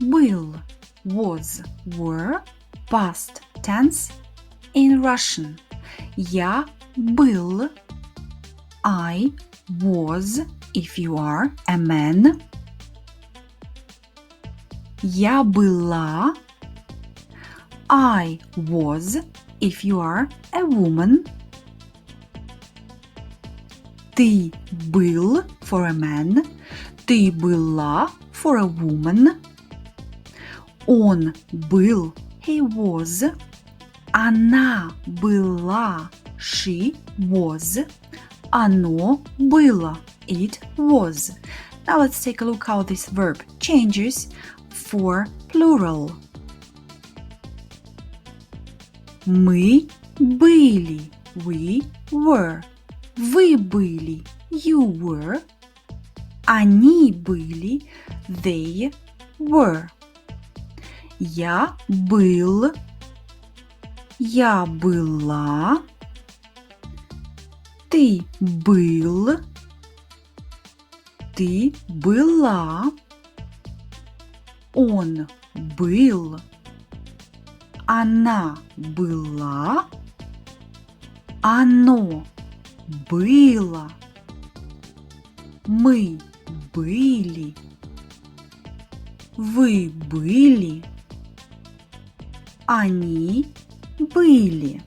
был, was, were, past tense in Russian. Я был. I was, if you are a man. Я была. I was, if you are a woman. Ты был for a man. Ты была for a woman. Он был, he was. Она была, she was. Оно было, it was. Now let's take a look how this verb changes for plural. Мы были, we were. Вы были, you were. Они были, they were. Я был, я была. Ты был, ты была. Он был, она была. Оно было. Мы были. Вы были. Они были.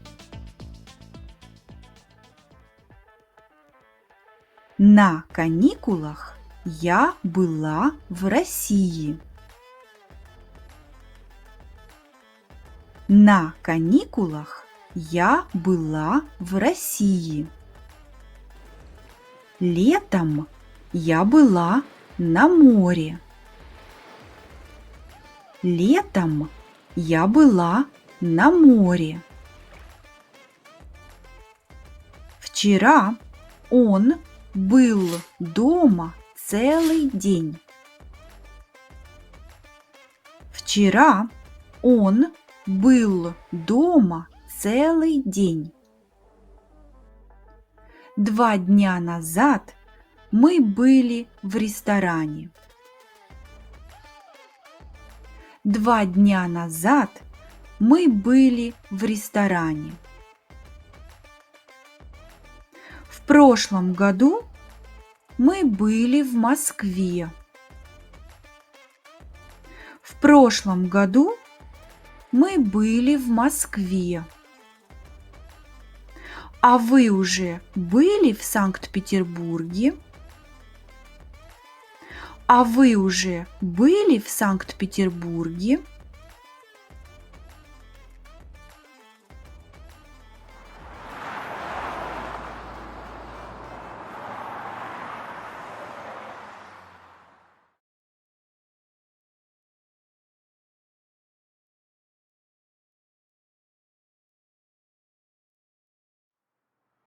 На каникулах я была в России. На каникулах я была в России. Летом я была на море. Летом я была на море. Вчера он был дома целый день. Вчера он был дома целый день. 2 дня назад мы были в ресторане. 2 дня назад мы были в ресторане. В прошлом году мы были в Москве. В прошлом году мы были в Москве. А вы уже были в Санкт-Петербурге? А вы уже были в Санкт-Петербурге?